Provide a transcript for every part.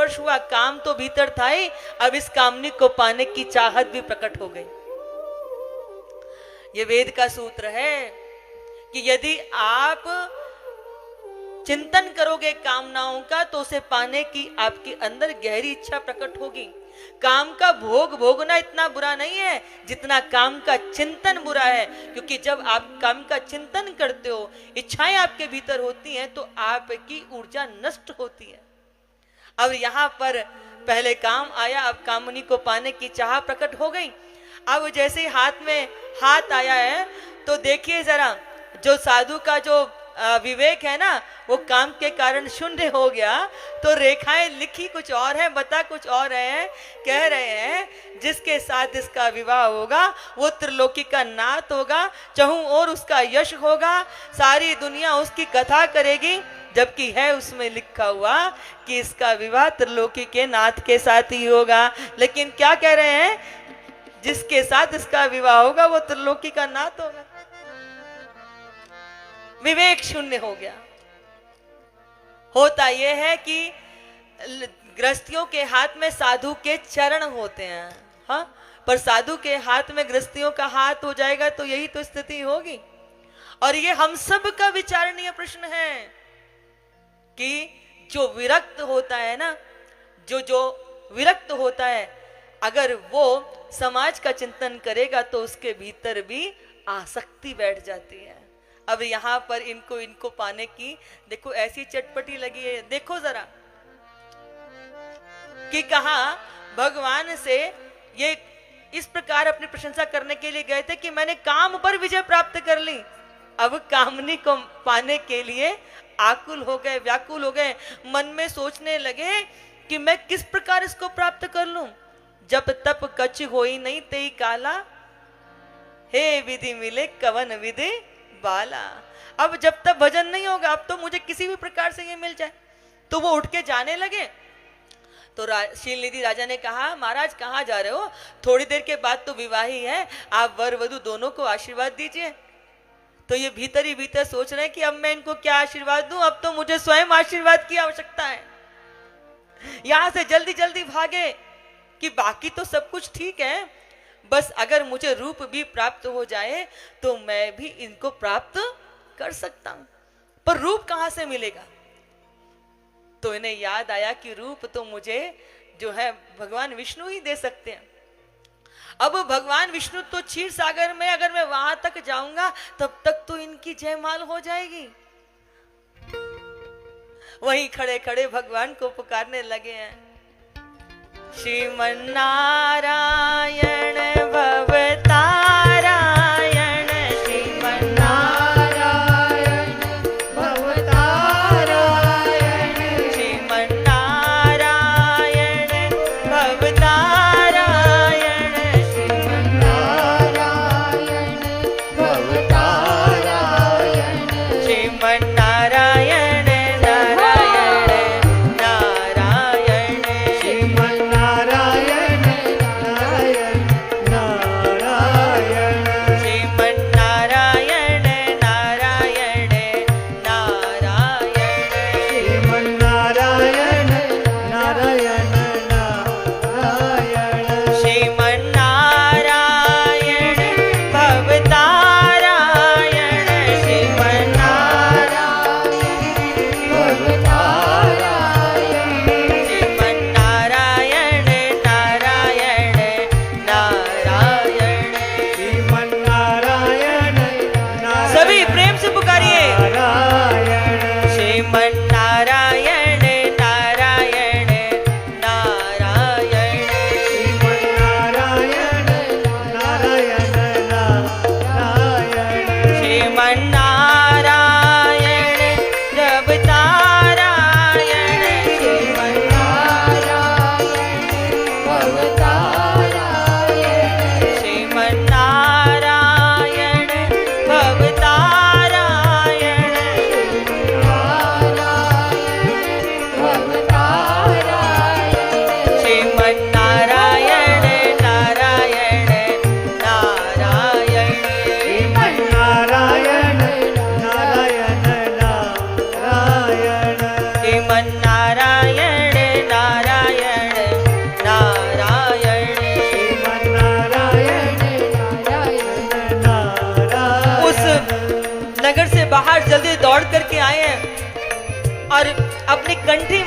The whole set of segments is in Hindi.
स्पर्श हुआ, काम तो भीतर था ही, अब इस कामनी को पाने की चाहत भी प्रकट हो गई। ये वेद का सूत्र है कि यदि आप चिंतन करोगे कामनाओं का तो उसे पाने की आपके अंदर गहरी इच्छा प्रकट होगी। काम का भोग भोगना इतना बुरा नहीं है जितना काम का चिंतन बुरा है, क्योंकि जब आप काम का चिंतन करते हो, इच्छाएं आपके भीतर होती हैं, तो आपकी ऊर्जा नष्ट होती है। अब यहाँ पर पहले काम आया, अब कामनी को पाने की चाह प्रकट हो गई। अब जैसे हाथ में हाथ आया है तो देखिए जरा, जो साधु का जो विवेक है ना, वो काम के कारण शून्य हो गया। तो रेखाएं लिखी कुछ और है, बता कुछ और है। कह रहे हैं जिसके साथ इसका विवाह होगा वो त्रिलोकी का नाथ होगा, चहुं और उसका यश होगा, सारी दुनिया उसकी कथा करेगी, जबकि है उसमें लिखा हुआ कि इसका विवाह त्रिलोकी के नाथ के साथ ही होगा। लेकिन क्या कह रहे हैं, जिसके साथ इसका विवाह होगा वो त्रिलोकी का नाथ होगा। विवेक शून्य हो गया। होता यह है कि गृहस्थियों के हाथ में साधु के चरण होते हैं, हाँ, पर साधु के हाथ में गृहस्थियों का हाथ हो जाएगा तो यही तो स्थिति होगी। और ये हम सब का विचारणीय प्रश्न है कि जो विरक्त होता है ना, जो विरक्त होता है, अगर वो समाज का चिंतन करेगा तो उसके भीतर भी आसक्ति बैठ जाती है। अब यहाँ पर इनको पाने की देखो ऐसी चटपटी लगी है। देखो जरा कि कहा भगवान से ये इस प्रकार अपनी प्रशंसा करने के लिए गए थे कि मैंने काम पर विजय प्राप्त कर ली। अब कामनी को पाने के लिए आकुल हो गए, व्याकुल हो गए, मन में सोचने लगे कि मैं किस प्रकार इसको प्राप्त कर लूं। जब तप कछ होई नहीं तेई काला, हे विधि मिले कवन विधि बाला। अब जब तक भजन नहीं होगा, अब तो मुझे किसी भी प्रकार से ये मिल जाए। तो वो उठ के जाने लगे। तो शीलनिधि राजा ने कहा, महाराज कहाँ जा रहे हो, थोड़ी देर के बाद तो विवाह ही है, आप वर वधु दोनों को आशीर्वाद दीजिए। तो ये भीतर ही भीतर सोच रहे हैं कि अब मैं इनको क्या आशीर्वाद दूं, अब तो मुझे स्वयं आशीर्वाद की आवश्यकता है। यहां से जल्दी जल्दी भागे कि बाकी तो सब कुछ ठीक है, बस अगर मुझे रूप भी प्राप्त हो जाए तो मैं भी इनको प्राप्त कर सकता हूं। पर रूप कहां से मिलेगा? तो इन्हें याद आया कि रूप तो मुझे जो है भगवान विष्णु ही दे सकते हैं। अब भगवान विष्णु तो क्षीर सागर में, अगर मैं वहां तक जाऊंगा तब तक तो इनकी जयमाल हो जाएगी। वहीं खड़े खड़े भगवान को पुकारने लगे हैं, श्रीमन नारायण भवतारायण, श्रीमन नारायण भवतारायण, श्रीमन नारायण भवतारायण, श्रीमन नारायण भवतारायण, श्रीमन नारायण नारायण नारायण, श्रीमन नारायण नारायण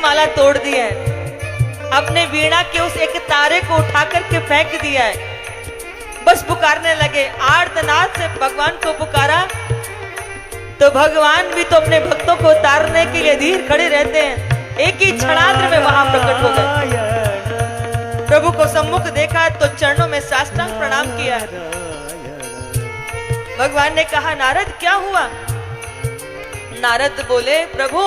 माला तोड़ दी है, अपने वीणा के उस एक तारे को उठा करके फेंक दिया है। बस पुकारने लगे, आर्तनाद से भगवान को पुकारा तो भगवान भी तो अपने भक्तों को उतारने के लिए धीर खड़े रहते हैं। एक ही क्षणार्ध में वहां प्रकट हो गए। प्रभु को सम्मुख देखा तो चरणों में साष्टांग प्रणाम किया। भगवान ने कहा, नारद क्या हुआ? नारद बोले, प्रभु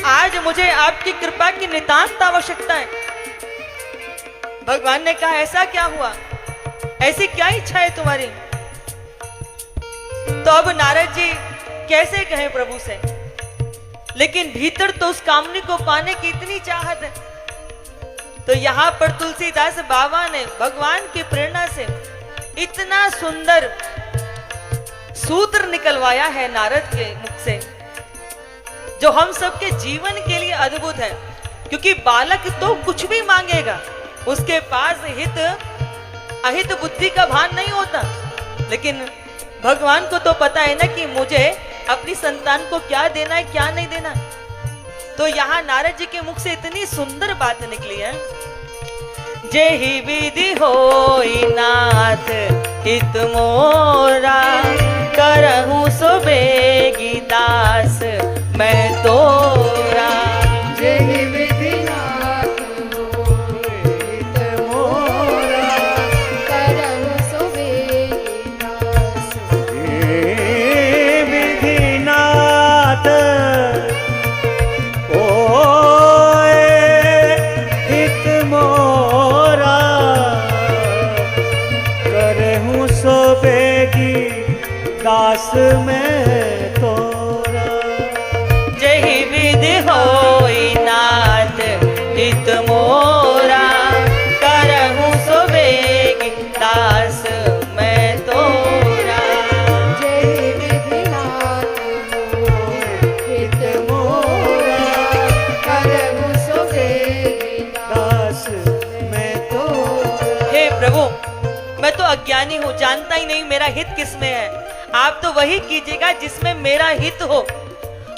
आज मुझे आपकी कृपा की नितांत आवश्यकता है। भगवान ने कहा, ऐसा क्या हुआ? ऐसी क्या इच्छा है तुम्हारी? तो अब नारद जी कैसे कहें प्रभु से, लेकिन भीतर तो उस कामनी को पाने की इतनी चाहत है। तो यहां पर तुलसीदास बाबा ने भगवान की प्रेरणा से इतना सुंदर सूत्र निकलवाया है नारद के मुख से, जो हम सबके जीवन के लिए अद्भुत है। क्योंकि बालक तो कुछ भी मांगेगा, उसके पास हित अहित बुद्धि का भान नहीं होता, लेकिन भगवान को तो पता है ना कि मुझे अपनी संतान को क्या देना है क्या नहीं देना। तो यहाँ नारद जी के मुख से इतनी सुंदर बात निकली है, जेहि विधि होई नाथ हित मोरा, करहूं सो बेगी दास मैं तोरा। जेहि विधि नाथ होई हित मोरा, करहूं सो बेगी दास। हे विधि नाथ होए हित मोरा, करहूं सो बेगी दास मैं तोरा। जेहि विधि होई नाथ हित मोरा, करहूं सो बेगी दास मैं तोरा। जेहि विधि नाथ होई हित मोरा, करहूं सो बेगी दास मैं तोरा। हे प्रभु, मैं तो अज्ञानी हूँ, जानता ही नहीं मेरा हित किसमें है। आप तो वही कीजिएगा जिसमें मेरा हित हो।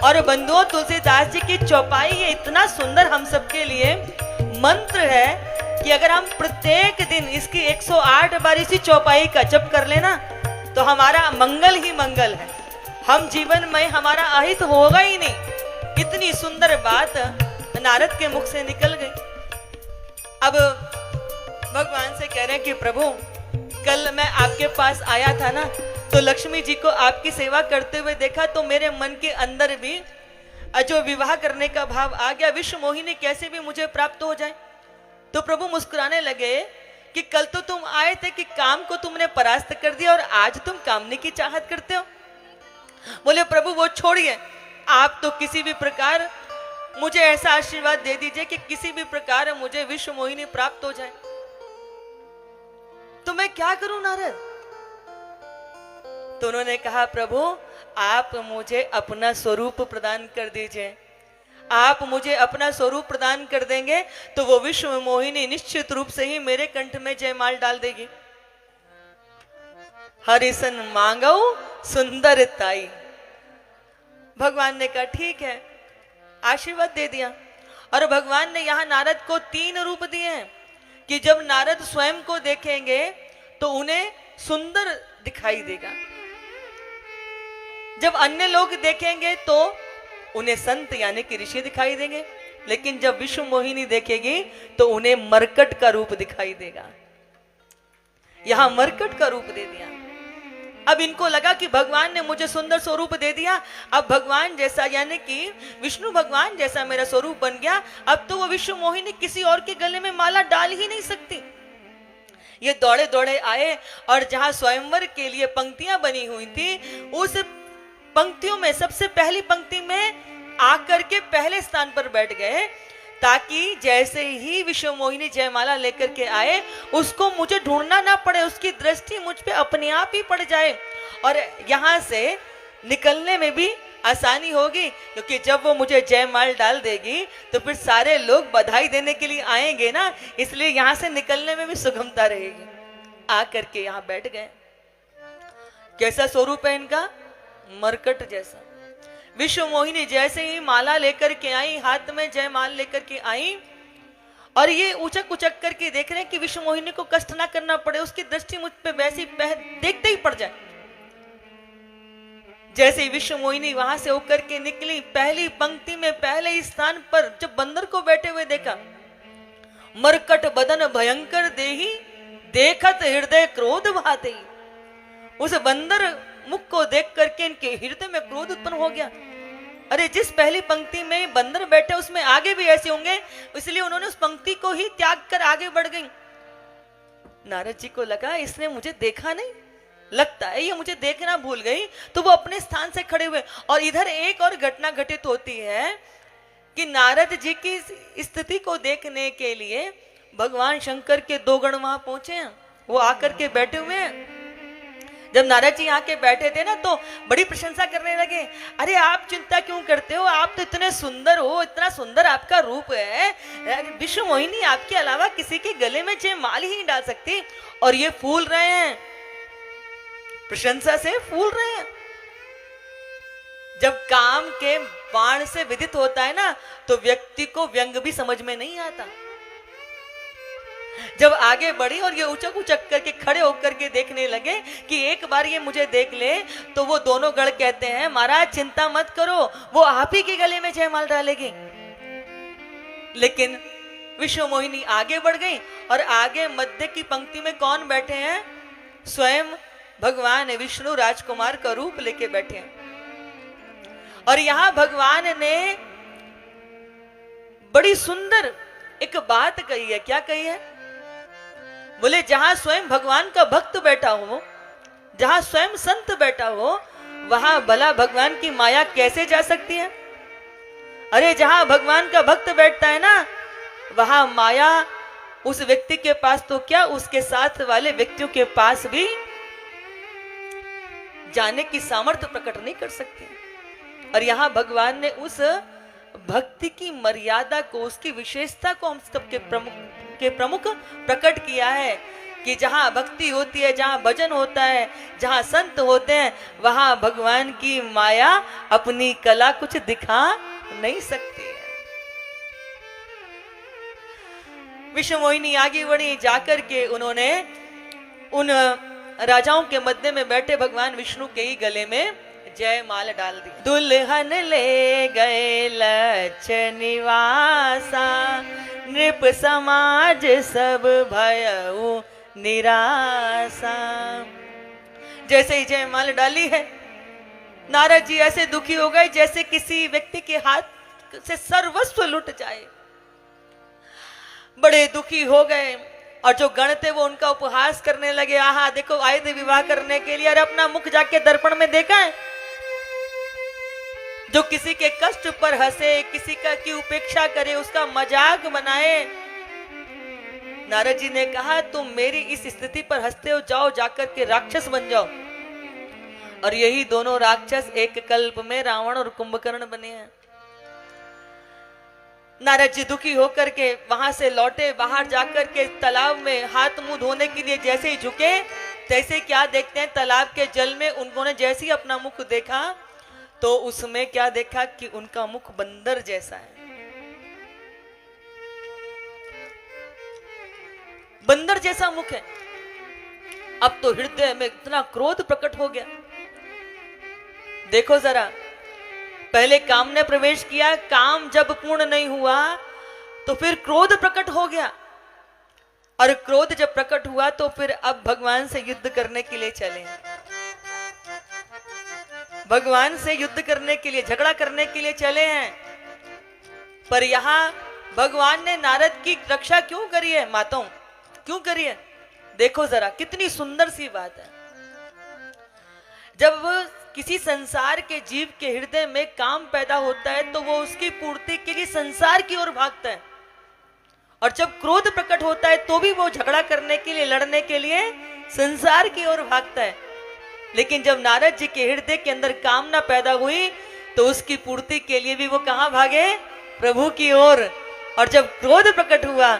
और बंधुओं, तुलसीदास जी की चौपाई ये इतना सुंदर हम सबके लिए मंत्र है कि अगर हम प्रत्येक दिन इसकी 108 बार इसी चौपाई का जप कर लेना तो हमारा मंगल ही मंगल है। हम जीवन में हमारा अहित होगा ही नहीं। इतनी सुंदर बात नारद के मुख से निकल गई। अब भगवान से कह रहे हैं कि प्रभु, कल मैं आपके पास आया था ना, तो लक्ष्मी जी को आपकी सेवा करते हुए देखा तो मेरे मन के अंदर भी जो विवाह करने का भाव आ गया, विश्व मोहिनी कैसे भी मुझे प्राप्त हो जाए। तो प्रभु मुस्कुराने लगे कि कल तो तुम आए थे कि काम को तुमने परास्त कर दिया और आज तुम कामनी की चाहत करते हो। बोले, प्रभु वो छोड़िए, आप तो किसी भी प्रकार मुझे ऐसा आशीर्वाद दे दीजिए कि किसी भी प्रकार मुझे विश्व मोहिनी प्राप्त हो जाए। तो मैं क्या करूं नारद? तो उन्होंने कहा, प्रभु आप मुझे अपना स्वरूप प्रदान कर दीजिए। आप मुझे अपना स्वरूप प्रदान कर देंगे तो वो विश्व मोहिनी निश्चित रूप से ही मेरे कंठ में जयमाल डाल देगी। हरिसन मांगो सुंदर ताई। भगवान ने कहा ठीक है, आशीर्वाद दे दिया। और भगवान ने यहां नारद को 3 रूप दिए हैं कि जब नारद स्वयं को देखेंगे तो उन्हें सुंदर दिखाई देगा, जब अन्य लोग देखेंगे तो उन्हें संत यानी कि ऋषि दिखाई देंगे, लेकिन जब विश्व मोहिनी देखेगी तो उन्हें मरकट का रूप दिखाई देगा। यहां मरकट का रूप दे दिया। अब इनको लगा कि भगवान ने मुझे सुंदर स्वरूप दे दिया, अब भगवान जैसा यानी कि विष्णु भगवान जैसा मेरा स्वरूप बन गया, अब तो वो विश्व मोहिनी किसी और के गले में माला डाल ही नहीं सकती। ये दौड़े दौड़े आए और जहां स्वयंवर के लिए पंक्तियां बनी हुई थी, उस पंक्तियों में सबसे पहली पंक्ति में आकर के पहले स्थान पर बैठ गए, ताकि जैसे ही विश्व मोहिनी जयमाला लेकर के आए उसको मुझे ढूंढना ना पड़े, उसकी दृष्टि मुझ पे अपने आप ही पड़ जाए और यहां से निकलने में भी आसानी होगी। क्योंकि जब वो मुझे जयमाल डाल देगी तो फिर सारे लोग बधाई देने के लिए आएंगे ना, इसलिए यहां से निकलने में भी सुगमता रहेगी। आकर के यहां बैठ गए। कैसा स्वरूप है इनका? मरकट जैसा। विश्व मोहिनी जैसे ही माला लेकर के आई, हाथ में जयमाल लेकर के आई, और ये उचक उचक करके देख रहे हैं कि विश्व मोहिनी को कष्ट ना करना पड़े, उसकी दृष्टि मुझ पे वैसी देखते ही पड़ जाए। जैसे ही विश्व मोहिनी वहां से होकर के निकली, पहली पंक्ति में पहले ही स्थान पर जब बंदर को बैठे हुए देखा, मरकट बदन भयंकर देही, देखत हृदय क्रोध भाते। उस बंदर मुख को देख करके इनके हृदय में क्रोध उत्पन्न हो गया। अरे जिस पहली पंक्ति में बंदर बैठे उसमें आगे भी ऐसे होंगे, इसलिए उन्होंने उस पंक्ति को ही त्याग कर आगे बढ़ गई। नारद जी को लगा इसने मुझे देखा नहीं, लगता है ये मुझे देखना भूल गई, तो वो अपने स्थान से खड़े हुए। और इधर एक और घटना घटित होती है कि नारद जी की स्थिति को देखने के लिए भगवान शंकर के 2 गण वहां पहुंचे हैं, वो आकर के बैठे हुए हैं। जब नारद जी आके बैठे थे ना, तो बड़ी प्रशंसा करने लगे। अरे आप चिंता क्यों करते हो, आप तो इतने सुंदर हो, इतना सुंदर आपका रूप है, विश्व मोहिनी आपके अलावा किसी के गले में जयमाल ही नहीं डाल सकती, और ये फूल रहे हैं, प्रशंसा से फूल रहे हैं। जब काम के बाण से विदित होता है ना, तो व्यक्ति को व्यंग भी समझ में नहीं आता। जब आगे बढ़ी और ये उचक उचक करके खड़े होकर के देखने लगे कि एक बार ये मुझे देख ले, तो वो दोनों गण कहते हैं महाराज चिंता मत करो, वो आप ही के गले में जयमाल डालेगी। लेकिन विश्व मोहिनी आगे बढ़ गई, और आगे मध्य की पंक्ति में कौन बैठे हैं? स्वयं भगवान विष्णु राजकुमार का रूप लेके बैठे हैं। और यहां भगवान ने बड़ी सुंदर एक बात कही है। क्या कही है? बोले जहां स्वयं भगवान का भक्त बैठा हो, जहां स्वयं संत बैठा हो, वहां भला भगवान की माया कैसे जा सकती है? अरे जहां भगवान का भक्त बैठता है ना, वहां माया उस व्यक्ति के पास तो क्या, उसके साथ वाले व्यक्तियों के पास भी जाने की सामर्थ्य प्रकट नहीं कर सकती। और यहां भगवान ने उस भक्ति की मर्यादा को, उसकी विशेषता को हम सबके प्रमुख प्रकट किया है कि जहां भक्ति होती है, जहां भजन होता है, जहां संत होते हैं, वहां भगवान की माया अपनी कला कुछ दिखा नहीं सकती है। विश्व मोहिनी आगे बढ़ी, जाकर के उन्होंने उन राजाओं के मध्य में बैठे भगवान विष्णु के ही गले में जयमाल डाल दी। दुल्हन ले गए लक्ष्य निवासा, नृप समाज सब भयउ निराशा। जैसे ही जयमाल डाली है, नारद जी ऐसे दुखी हो गए जैसे किसी व्यक्ति के हाथ से सर्वस्व लुट जाए। बड़े दुखी हो गए, और जो गण थे वो उनका उपहास करने लगे। आहा देखो आए थे विवाह करने के लिए, अरे अपना मुख जाके दर्पण में देखा है? जो किसी के कष्ट पर हंसे, किसी का की उपेक्षा करे, उसका मजाक बनाए। नारद जी ने कहा तुम मेरी इस स्थिति पर हंसते हो, जाओ जाकर के राक्षस बन जाओ। और यही दोनों राक्षस एक कल्प में रावण और कुंभकर्ण बने हैं। नारद जी दुखी होकर के वहां से लौटे, बाहर जाकर के तालाब में हाथ मुंह धोने के लिए जैसे ही झुके, तैसे क्या देखते हैं, तालाब के जल में उन्होंने जैसे ही अपना मुख देखा, तो उसमें क्या देखा कि उनका मुख बंदर जैसा है। बंदर जैसा मुख है। अब तो हृदय में इतना क्रोध प्रकट हो गया। देखो जरा, पहले काम ने प्रवेश किया, काम जब पूर्ण नहीं हुआ तो फिर क्रोध प्रकट हो गया, और क्रोध जब प्रकट हुआ तो फिर अब भगवान से युद्ध करने के लिए चले। भगवान से युद्ध करने के लिए, झगड़ा करने के लिए चले हैं। पर यहां भगवान ने नारद की रक्षा क्यों करी है? माताओं क्यों करी है? देखो जरा कितनी सुंदर सी बात है। जब किसी संसार के जीव के हृदय में काम पैदा होता है तो वो उसकी पूर्ति के लिए संसार की ओर भागता है, और जब क्रोध प्रकट होता है तो भी वो झगड़ा करने के लिए, लड़ने के लिए संसार की ओर भागता है। लेकिन जब नारद जी के हृदय के अंदर कामना पैदा हुई तो उसकी पूर्ति के लिए भी वो कहां भागे? प्रभु की ओर। और जब क्रोध प्रकट हुआ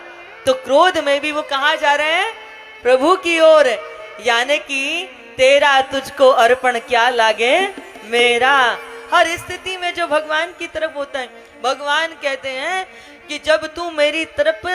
तो क्रोध में भी वो कहां जा रहे हैं? प्रभु की ओर। यानी कि तेरा तुझको अर्पण क्या लागे मेरा, हर स्थिति में जो भगवान की तरफ होता है। भगवान कहते हैं कि जब तू मेरी तरफ